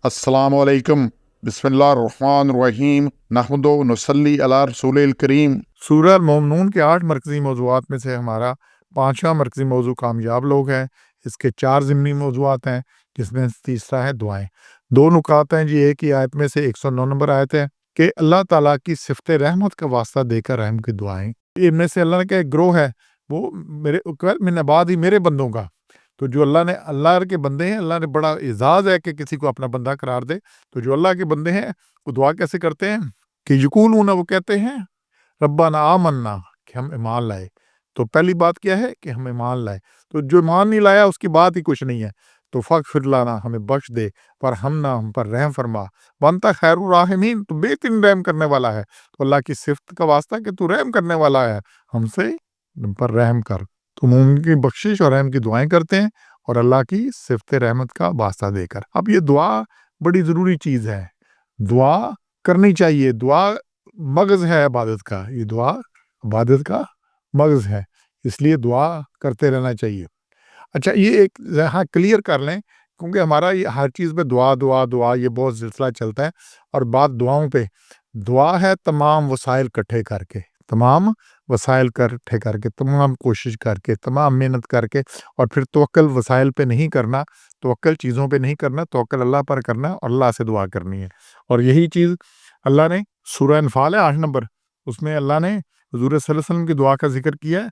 अस्सलामु अलैकुम, बिस्मिल्लाहिर्रहमानिर्रहीम, नहमदु व नुसल्ली अला रसूलिल करीम। सूरह मोमिनून के 8 मरकज़ी मौज़ूआत में से हमारा 5वां मरकज़ी मौज़ू कामयाब लोग है। इसके 4 ज़िमनी मौज़ूआत हैं, जिसमें तीसरा है दुआएँ। 2 नुकात हैं जी, एक ही आयत में से 109 नंबर आयत है कि अल्लाह ताला की सिफ़त रहमत का वास्ता देकर रहम की दुआएँ। इनमें से अल्लाह का एक ग्रोह है, वो मिन इबादी मेरे बंदों का। तो जो अल्लाह के बंदे हैं, अल्लाह ने बड़ा एज़ाज़ है कि किसी को अपना बंदा करार दे। तो जो अल्लाह के बंदे हैं, वो दुआ कैसे करते हैं कि यक़ूलून, वो कहते हैं रब्बाना आमन्ना, कि हम ईमान लाए। तो पहली बात क्या है कि हम ईमान लाए। तो जो ईमान नहीं लाया उसकी बात ही कुछ नहीं है। तो फ़ग़फ़िर लना, हमें बख्श दे, वरहमना, हम पर रहम फरमा, वअंता खैरुर राहिमीन, तू बेहतरीन रहम करने वाला है। तो अल्लाह की सिफ़त का वास्ता कि तू रहम करने वाला है, हमसे हम पर रहम कर। तो मोमिन की बख्शिश और रहम की दुआएँ करते हैं और अल्लाह की सिफ़त रहमत का वास्ता देकर। अब ये दुआ बड़ी ज़रूरी चीज़ है, दुआ करनी चाहिए। दुआ मग़ज़ है इबादत का, ये दुआ इबादत का मग़ज़ है, इसलिए दुआ करते रहना चाहिए। अच्छा, ये एक यहाँ क्लियर कर लें, क्योंकि हमारा ये हर चीज़ पे दुआ दुआ दुआ ये बहुत सिलसिला चलता है। और बात दुआओं पे, दुआ है तमाम वसाइल इकट्ठे करके, तमाम वसाइल इकट्ठे करके, तमाम कोशिश करके, तमाम मेहनत करके, और फिर तवक्कुल वसाइल पे नहीं करना, तवक्कुल चीज़ों पे नहीं करना, तवक्कुल अल्लाह पर करना और अल्लाह से दुआ करनी है। और यही चीज़ अल्लाह ने सूरह अनफ़ाल है 8 नंबर, उसमें अल्लाह ने हुज़ूर सल्लल्लाहु अलैहि वसल्लम की दुआ का ज़िक्र किया है।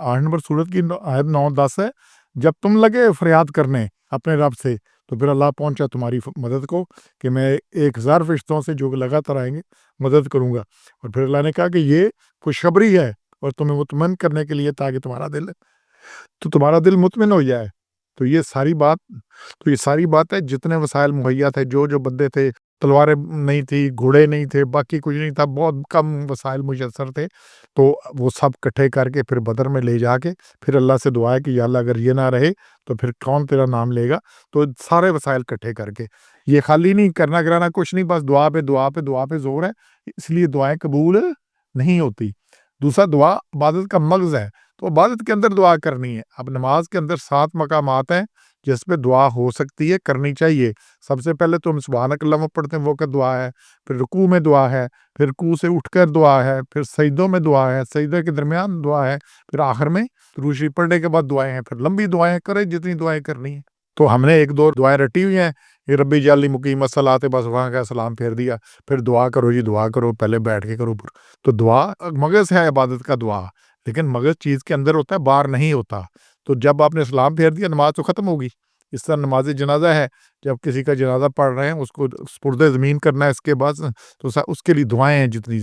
8 नंबर सूरत की आयत 9-10 है, जब तुम लगे फरियाद करने अपने रब से, तो फिर अल्लाह पहुंचा तुम्हारी मदद को, कि मैं 1000 फरिश्तों से जो लगातार आएंगे मदद करूंगा। और फिर अल्लाह ने कहा कि ये खुशखबरी है और तुम्हें मुतमइन करने के लिए, ताकि तुम्हारा दिल मुतमिन हो जाए। तो ये सारी बात है, जितने वसाइल मुहैया थे, जो बंदे थे, तलवारें नहीं थी, घोड़े नहीं थे, बाकी कुछ नहीं था, बहुत कम वसाइल मुयस्सर थे, तो वो सब इकट्ठे करके फिर बदर में ले जाके फिर अल्लाह से दुआ है कि या अल्लाह, अगर ये ना रहे तो फिर कौन तेरा नाम लेगा। तो सारे वसाइल इकट्ठे करके, ये खाली नहीं करना कराना कुछ नहीं, बस दुआ पे दुआ पे दुआ पे जोर है, इसलिए दुआएं कबूल नहीं होती। दूसरा, दुआ इबादत का मग़ज़ है, तो इबादत के अंदर दुआ करनी है। अब नमाज के अंदर 7 मकामात हैं जिस पे दुआ हो सकती है, करनी चाहिए। सबसे पहले तो हम सुब्हानक अल्लाहुम्मा पढ़ते हैं, वो का दुआ है। फिर रुकू में दुआ है, फिर रुकू से उठकर दुआ है, फिर सजदों में दुआ है, सजदे के दरमियान दुआ है, फिर आखिर में दुरूद शरीफ पढ़ने के बाद दुआएं हैं। फिर लंबी दुआएं करें जितनी दुआएं करनी है। तो हमने 1-2 दुआएं रटी हुई हैं, ये रब्बी जाली मुकीम सलाते, बस वहाँ का सलाम फेर दिया। फिर दुआ करो जी, दुआ करो, पहले बैठ के करो। तो दुआ मग़ज़ है इबादत का दुआ, लेकिन मग़ज़ चीज़ के अंदर होता है, बाहर नहीं होता। तो जब आपने सलाम फेर दिया, नमाज तो ख़त्म होगी। इस तरह नमाज जनाजा है, जब किसी का जनाजा पढ़ रहे हैं, उसको सुपुर्द ज़मीन करना है, इसके बाद तो उसके लिए दुआएं हैं जितनी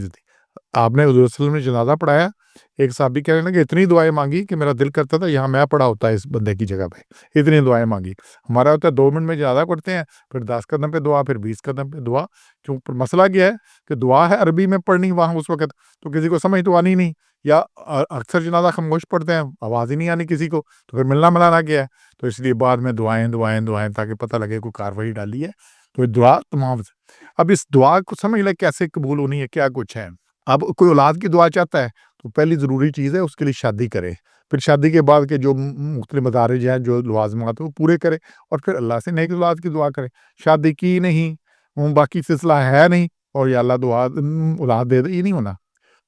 आपने हुज़ूर सल्लल्लाहु अलैहि वसल्लम ने जनाजा पढ़ाया। एक साहबी कहने लगे, इतनी दुआएं मांगी कि मेरा दिल करता था यहाँ मैं पड़ा होता है इस बंदे की जगह पे, इतनी दुआएं मांगी। हमारा होता है 2 मिनट में जनाजा पढ़ते हैं, फिर 10 कदम पे दुआ, फिर 20 कदम पे दुआ। क्यों? मसला क्या है कि दुआ है अरबी में पढ़नी वहाँ उस वक़्त, तो किसी को समझ तो आनी नहीं, या अक्सर जनाजा खामोश पढ़ते हैं, आवाज़ ही नहीं आनी किसी को, तो फिर मिलना-मिलाना क्या है? तो इसलिए बाद में दुआएँ, दुआएँ, दुआएँ, ताकि पता लगे कोई कार्रवाई डाली है। तो ये दुआ तमाम। अब इस दुआ को समझ लें कैसे कबूल होनी है, क्या कुछ है। अब कोई औलाद की दुआ चाहता है, तो पहली ज़रूरी चीज़ है उसके लिए शादी करे। फिर शादी के बाद के जो मुख्तलिफ मदारिज हैं, जो लवाज़िमात हैं, वो पूरे करे, और फिर अल्लाह से नेक औलाद की दुआ करे। शादी की नहीं, बाकी सिलसिला है नहीं, और या अल्लाह औलाद दे दे, ये नहीं होना।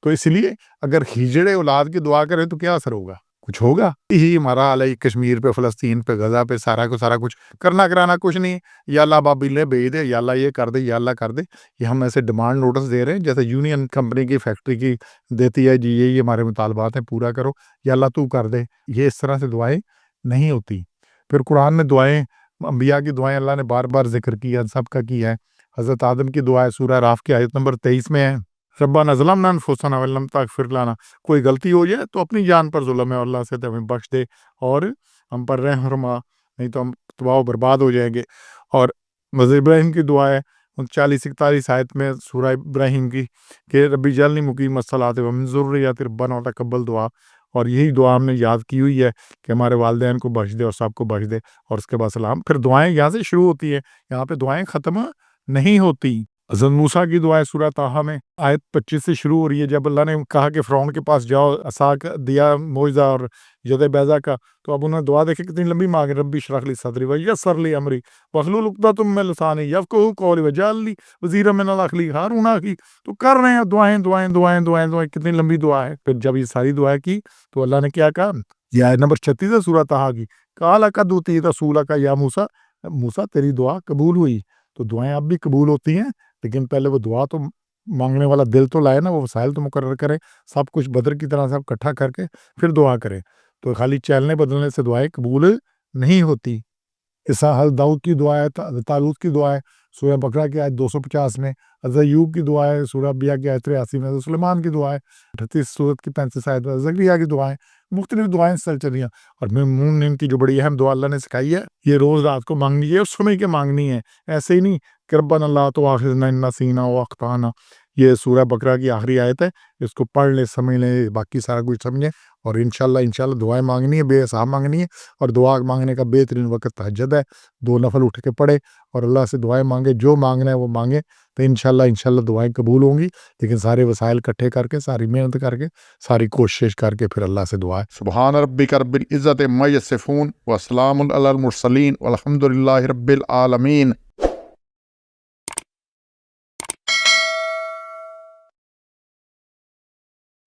तो इसलिए अगर हिजड़े औलाद की दुआ करें तो क्या असर होगा? कुछ होगा? यही हमारा हाल है कश्मीर पे, फ़लस्तीन पे, गज़ा पे, सारा कुछ करना कराना कुछ नहीं है। या अल्लाह बाबिल भेज दे, या अल्लाह ये कर दे, या अल्लाह कर दे। ये हम ऐसे डिमांड नोटिस दे रहे हैं, जैसे यूनियन कंपनी की फैक्ट्री की देती है जी, ये हमारे मुतालबात हैं, पूरा करो, या अल्लाह तू कर दे। ये इस तरह से दुआएं नहीं होती। फिर कुरान में दुआएं, अंबिया की दुआएं अल्लाह ने बार-बार ज़िक्र किया, सबका किया है। हज़रत आदम की दुआ है, सूरह राफ़ की आयत नंबर 23 में है, रब्बाना ज़लमना अनफुसना वल्लम तगफिर लना। कोई गलती हो जाए तो अपनी जान पर ज़ुल्म है, अल्लाह से तो हमें बख्श दे और हम पर रहम फरमा, नहीं तो हम तबाह बर्बाद हो जाएंगे। और मज़ इब्राहीम की दुआ है 39-41 आयत में सूरह इब्राहीम की, कि रब्बी जअलनी मुक़ीमस्सलाति व मिन ज़ुर्रिय्यति रब्बना तक़ब्बल दुआ। और यही दुआ हमने याद की हुई है कि हमारे वालिदैन को बख्श दे और सबको बख्श दे, और उसके बाद सलाम। फिर दुआएं यहाँ से शुरू होती है, यहाँ पे दुआएं ख़त्म नहीं होती। حضرت موسیٰ کی دعائیں سورہ طٰہٰ میں آیت 25 سے شروع ہو رہی ہے۔ جب اللہ نے کہا کہ فرعون کے پاس جاؤ، عصا کا دیا معجزہ اور ید بیضا کا، تو اب انہوں نے دعا دیکھیں کتنی لمبی مانگی، ربی اشرح لی صدری ویسر لی امری واحلل عقدۃ من لسانی یفقہوا قولی واجعل لی وزیرا من اخی ہارون اخی۔ تو کر رہے ہیں دعائیں دعائیں دعائیں دعائیں دعائیں، کتنی لمبی دعا ہے۔ پھر جب یہ ساری دعائیں کی تو اللہ نے کیا کہا، یہ آیت نمبر 36 ہے سورہ طٰہٰ کی، قال قد اوتیت سؤلک یا موسیٰ، موسیٰ تیری دعا قبول ہوئی۔ تو دعائیں اب بھی قبول ہوتی ہیں، لیکن پہلے وہ دعا تو مانگنے والا دل تو لائے نا، وہ وسائل تو مقرر کرے، سب کچھ بدر کی طرح سب اکٹھا کر کے پھر دعا کرے۔ تو خالی چلنے بدلنے سے دعائیں قبول نہیں ہوتی۔ اس طرح حضرت داؤد کی دعا ہے، حضرت طالوت کی دعا ہے سورہ بقرہ کی آیت 250 میں، حضرت ایوب کی دعا ہے سورہ انبیاء کی آیت 83 میں، حضرت سلیمان کی دعا ہے 38 سورت کی 35 آیت میں، زکریا کی دعائیں، مختلف دعائیں چل رہی ہیں۔ اور مومن کی جو بڑی اہم دعا اللہ نے سکھائی ہے، یہ روز رات کو مانگنی ہے اور سمجھ کے مانگنی ہے، ایسے ہی نہیں کہ ربنا لا تؤاخذنا ان نسینا او اخطانا۔ یہ سورہ بقرہ کی آخری آیت ہے، اس کو پڑھ لیں، سمجھ لیں، باقی سارا کچھ سمجھیں، اور انشاءاللہ دعائیں مانگنی ہے، بے حساب مانگنی ہے۔ اور دعا مانگنے کا بہترین وقت تہجد ہے، 2 نفل اٹھ کے پڑھے اور اللہ سے دعائیں مانگے، جو مانگنا ہے وہ مانگے، تو انشاءاللہ دعائیں قبول ہوں گی۔ لیکن سارے وسائل اکٹھے کر کے، ساری محنت کر کے، ساری کوشش کر کے پھر اللہ سے دعا سبحان ربک رب العزت عما یصفون وسلام علی المرسلین والحمد للہ رب العالمین۔